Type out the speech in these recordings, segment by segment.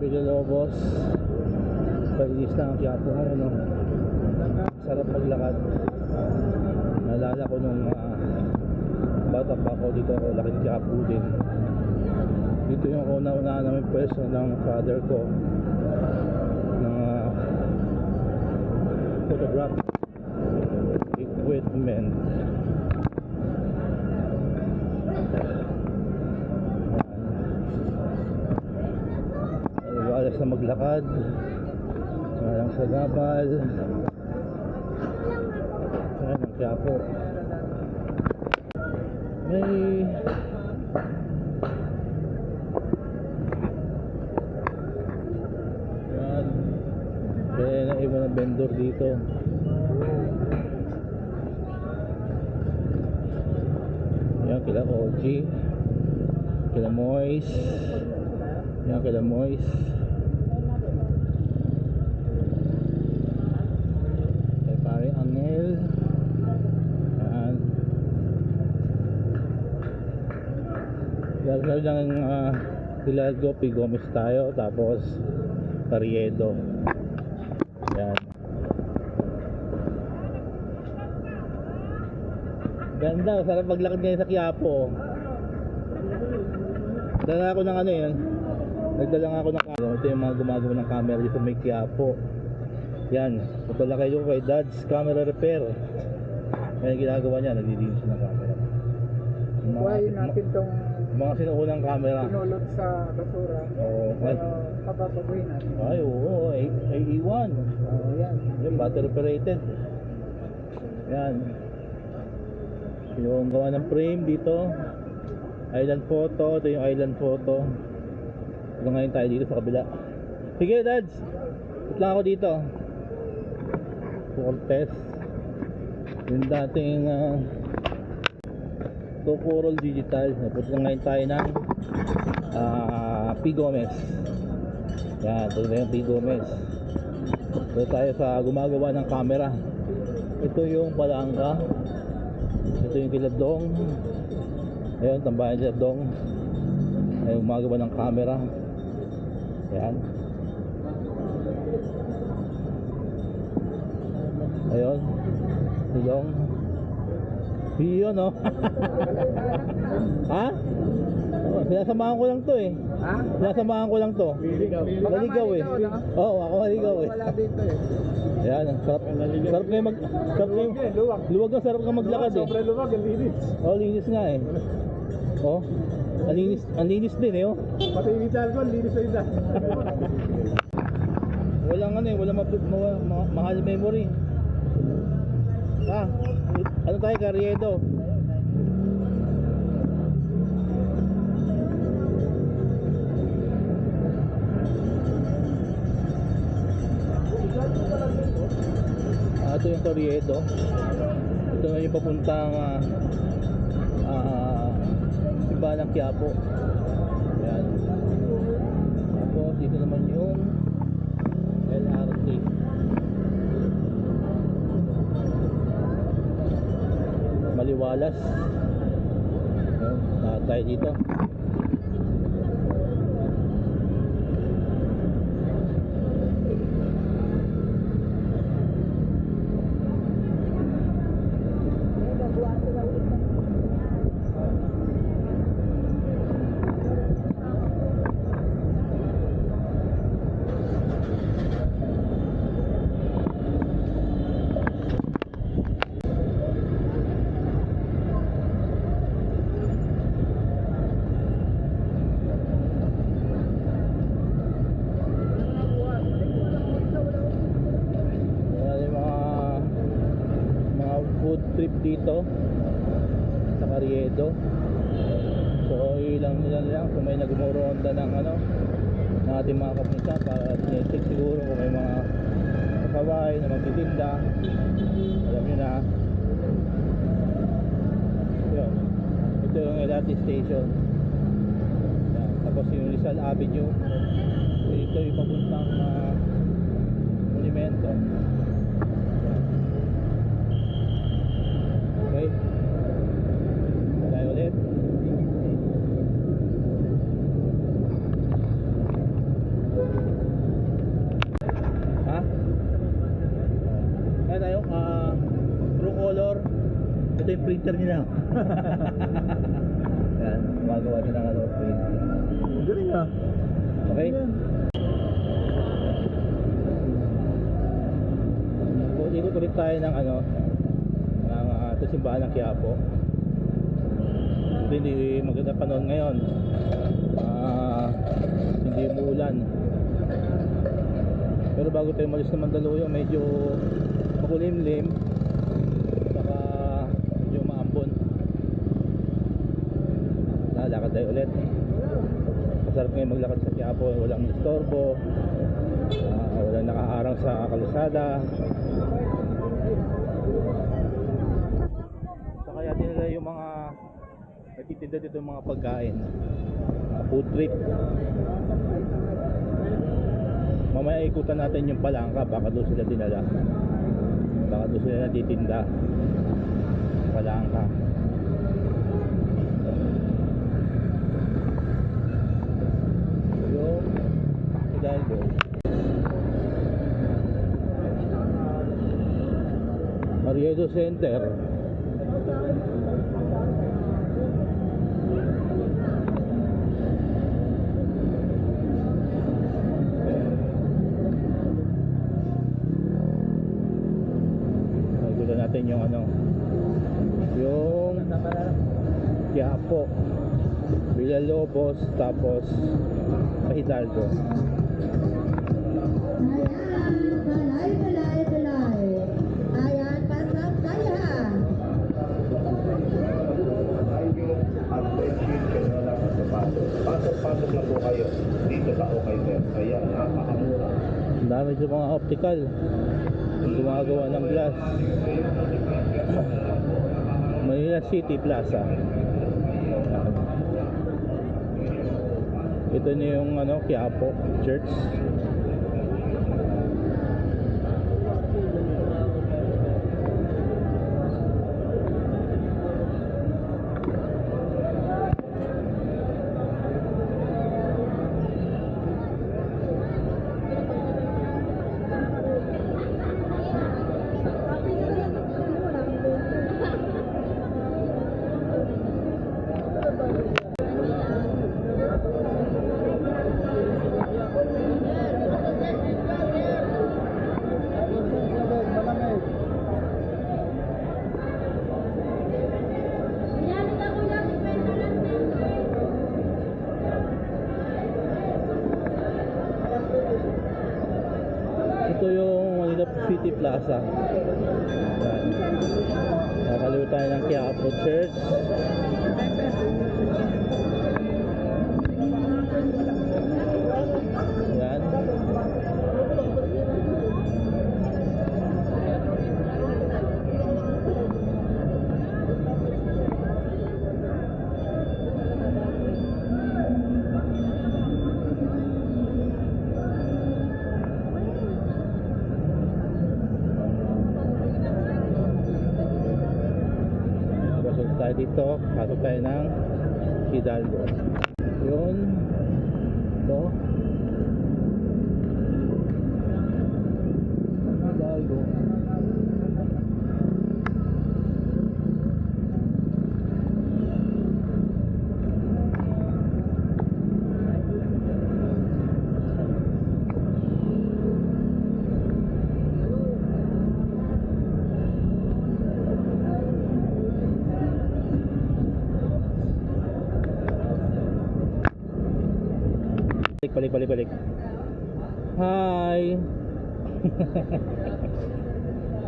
Villalobos. Pag-ilis na ang Quiapo ngayon, no? Sarap paglakad. Naalala ko nung bata pa ako, dito ako laking Quiapo din. Dito yung una-una namin pwesto ng father ko ng photograph equipment. Walas na maglakad, walang sagabal. Ayan ang Quiapo. May ayan, kaya naiwan ng vendor dito. Ayan, kila OG, kila Moise. Ayan, kila Moise. Kay pare Angel. Ayan. Gagawin lang Hidalgo, P. Gomez tayo. Tapos Carriedo. Ayan. Ganda, sarap maglakad ngayon sa Quiapo. Dala ako ng ano yan. Nagdala nga ako ng camera. Ito yung mga gumagawa ng camera dito may Quiapo. Yan, patala kayo kay Dad's Camera Repair. Yan ginagawa niya, naglilinis ng camera. Buhayin natin tong mga sinuunang camera. pinulot sa basura. Oo. Papapaguhin natin. Ay, oo, AE1. Yan. Yan, battery operated. Yan. Yung gawa ng frame dito. Island photo, ito yung island photo. Hanggang ngayon tayo dito sa kabila. Sige, Dads. Ito lang ako dito. Cortez. Yung dating Tocorol Digital. Napunta lang ngayon tayo ng P. Gomez. Yan, ito na yung P. Gomez. Ito tayo sa gumagawa ng camera. Ito yung palangka. Ito yung kiladong. Ayun, tambahan dyan dong. Ayun, gumagawa ng camera. Yan. Ayun, silong. Yun, no? Ha? Oh, sinasamahan ko lang to eh. Ha? Sinasamahan ko lang to. Naligaw eh. Oo, ako naligaw eh. Wala dito eh. Yan, sarap. Sarap kayo sarap kayo. Luwag na, sarap ka maglakad eh. Sobrang luwag, ang linis. Oh, linis nga eh. Oh, ang linis din eh, oh. Pati yung Hidalgo, ang linis na isa. Walang ano eh, walang mahal memory. Ano tayo, Carriedo? Ito yung Carriedo. Ito na yung papuntang Simbahan ng Quiapo. Ayan. Tapos dito naman yung LRT. Maliwalas. Ayan, lahat tayo dito. Food trip dito sa Carriedo. So ilang kung may nagumuronda ng ano ng ating mga kapunsa para sinecheck siguro kung may mga kakaway na magtitinda. Alam nyo na yun. Ito yung LRT station. Yan. Tapos yung Rizal Avenue. Ito yung papuntang monumento. Okay. Tayo ulit. ito yung printer nila. Yan, gumagawa sila ng ano, printer. Galing ah. Okay? Ikot ulit tayo ng ano, ng simbahan ng Quiapo. Hindi maganda panahon ngayon. Hindi umuulan. Pero bago tayo malis ng Mandaluyong, medyo makulimlim, saka medyo maambon. Lalakad tayo ulit. Masarap ngayon maglakad sa Quiapo, walang istorbo, walang nakaharang sa kalsada. Saka kaya din nila yung mga nagtitinda dito yung mga pagkain, food trip. Mamaya ikutan natin yung Palangka, baka doon sila dinala, baka doon sila natitinda Palangka. Yung Hidalgo, Mariedo Center. Nagulan natin yung ano, yung Quiapo, Villalobos, tapos Hidalgo. Balay. Ayan, pasok tayo ha. Pasok na po kayo dito sa Okay Sir. Kaya napakamura. Ang dami sa mga optical gumagawa ng glass. Manila City Plaza. Yan. Ito na yung ano, Quiapo Church. Ito yung Manila City Plaza. Yan. Nakakaliw tayo ng Quiapo Church. Yan. Pasok tayo dito, pasok tayo ng Hidalgo. Yun. Ito. Hidalgo. Balik. Hi.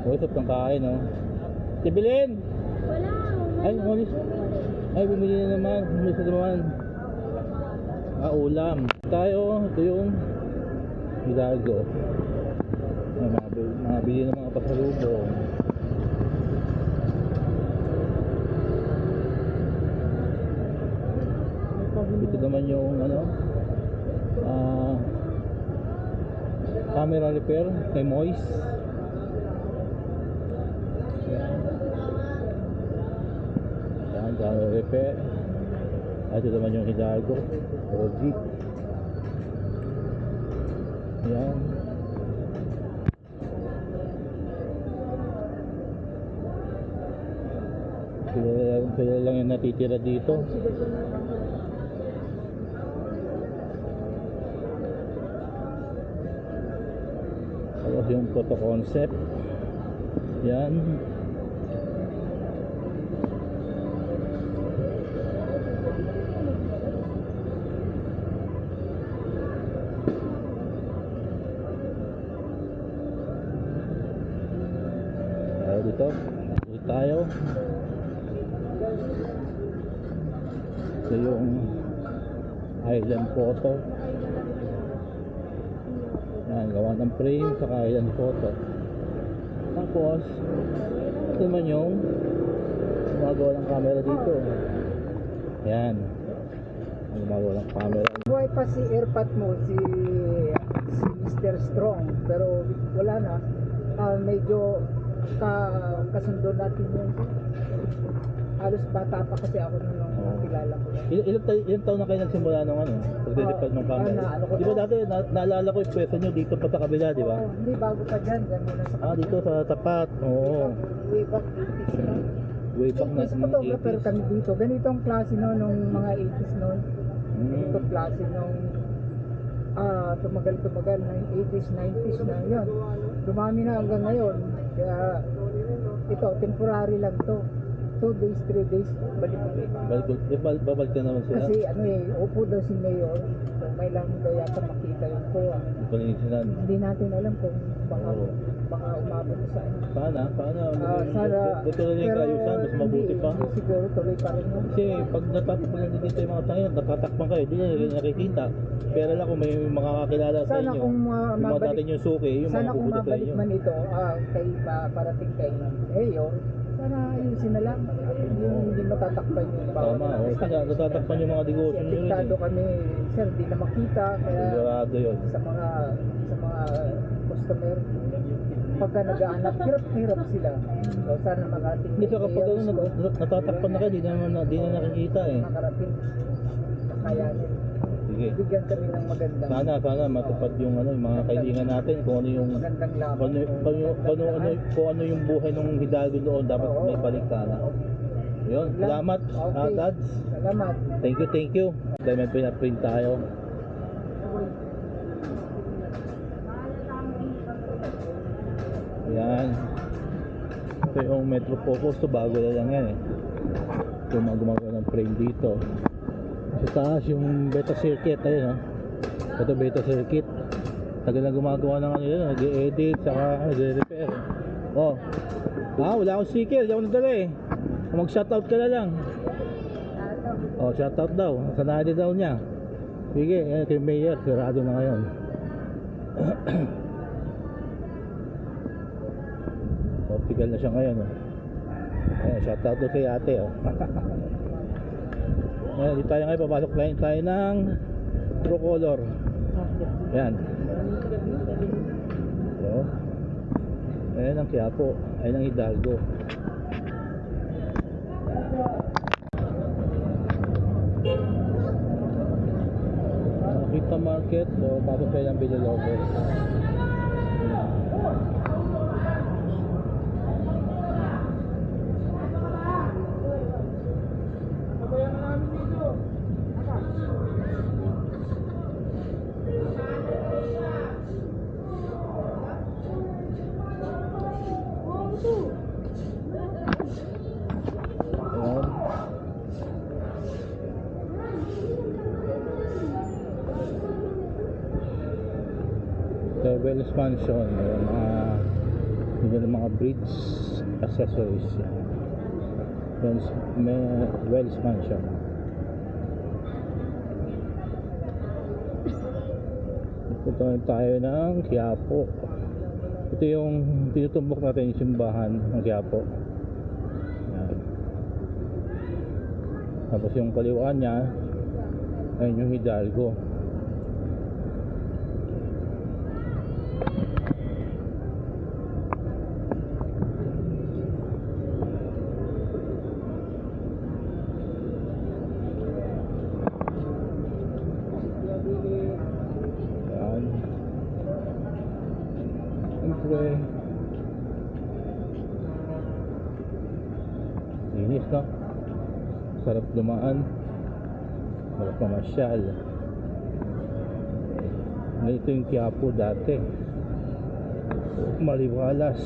Usap ng kain, no? Tibilin! Ay, ulis. Ay, bumili na naman. Bumili na naman. Ulam. Tayo, ito yung Hidalgo. Mabili ng mga pasalubong. Ito naman yung ano, camera repair kay Moise. Yan, camera repair. Ito naman yung Hidalgo OG. Yan. natitira dito. Tapos yung photo concept. Yan. Dito tayo. Ito yung island photo. Yan, gawa ng frame saka island photo. Tapos ito naman yung gumagawa ng camera dito. Yan, gumagawa ng camera. Buhay pa si airpot mo, si Mr. Strong, pero wala na. Medyo kasundo natin yun. Halos bata pa kasi ako nung nakilala ko. Ilang taon na kayo nagsimula ng pagre-repair ng camera? Di ba dati naalala ko yung pwesto nyo dito pa sa kabila, di ba? Hindi, bago pa dyan muna sa Dito sa tapat. Oo. way back 80s na. Way back na Kasi photographer kami dito. Ganito ang klase nung mga 80s noon. Ganito ang klase nung tumagal na 80s, 90s na yun. Dumami na hanggang ngayon. Kaya ito, temporary lang to. 2 days, 3 days, balik ulit. Babalik ka naman sila? Kasi upo daw si Mayor. So, may lang daw yata makita yung kuha. Hindi natin alam kung baka umabot sa Sana sana. tuloy yung kayusan, mas mabuti pa. Hindi siguro tuloy pa rin yun. Kasi pag natatakpan din dito yung mga tayo, natatakpan kayo, hindi nyo nakikita. Pero lang kung may makakakilala sa Sana inyo, kung yung mga dati nyo suki, yung sana mga kung bubuli sa mabalik inyo. man ito parating kay Mayor, sana ayusin na lang. Hindi matatakpan yung bawat. Tama, kasi natatakpan yung mga negosyo nyo rin. Apektado kami, sir, di na makita. Kaya Sigurado yun. sa mga customer, pagka nag-aanap, hirap sila. So sana makarating. Hindi, so kapag natatakpan na kayo, di na nakikita eh. Makarating. Kakayanin. Sige. Bigyan kami ng magandang. Sana matupad yung yung mga kailangan natin, kung ano yung Magandang laban. kung ano yung buhay ng Hidalgo doon, dapat may balik sana. Yun, salamat, Okay. Dads. Salamat. Thank you. Dahil may pinaprint tayo. Ayan. Ito yung Metro Focus. Ito bago na lang yan eh. Ito yung mga gumagawa ng frame dito. Sa taas yung beta circuit. Ayun ito beta circuit. Tagal na gumagawa ng yun. Nag-edit saka nag-repair. Wala akong sticker. Di ako nadala eh. Mag-shoutout ka na lang. Shoutout daw. Sanadi daw niya. Sige, ito yung mayor. Sirado na ngayon. Optical na siya ngayon. Shoutout daw kay ate. Dito tayo ngayon. Papasok tayo ng True Color. Yan. Ayan ang Quiapo. Ayan ang Hidalgo. Kita market. So pasok tayo ng Villalobos. Wells Mansion, mga bridge accessories. Wells Mansion. Punta tayo ng Quiapo. Ito yung tinutumbok natin yung simbahan ng Quiapo. Yan. Tapos yung kaliwaan niya ayun yung Hidalgo. Linis, no? Sarap dumaan. Sarap mamasyal. Ganito yung Quiapo dati. Maliwalas.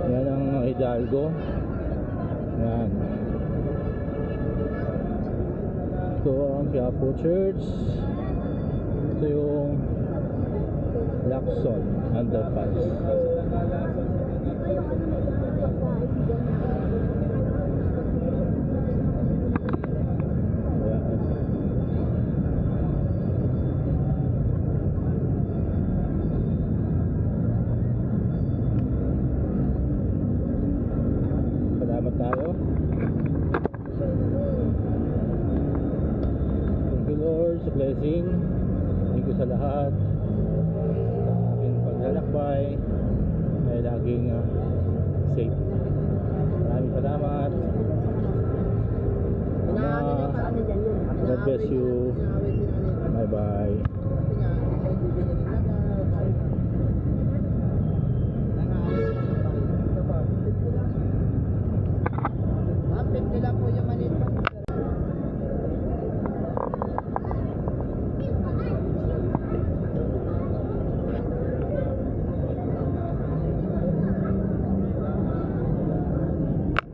Yan ang Hidalgo. Yan. Ito ang Quiapo Church. Ito yung Lacson Underpass. Yan. Salamat tayo. Thank you Lord sa blessing. Thank you sa lahat sa aking paglalakbay ay laging safe. Maraming salamat. God bless you. Bye bye.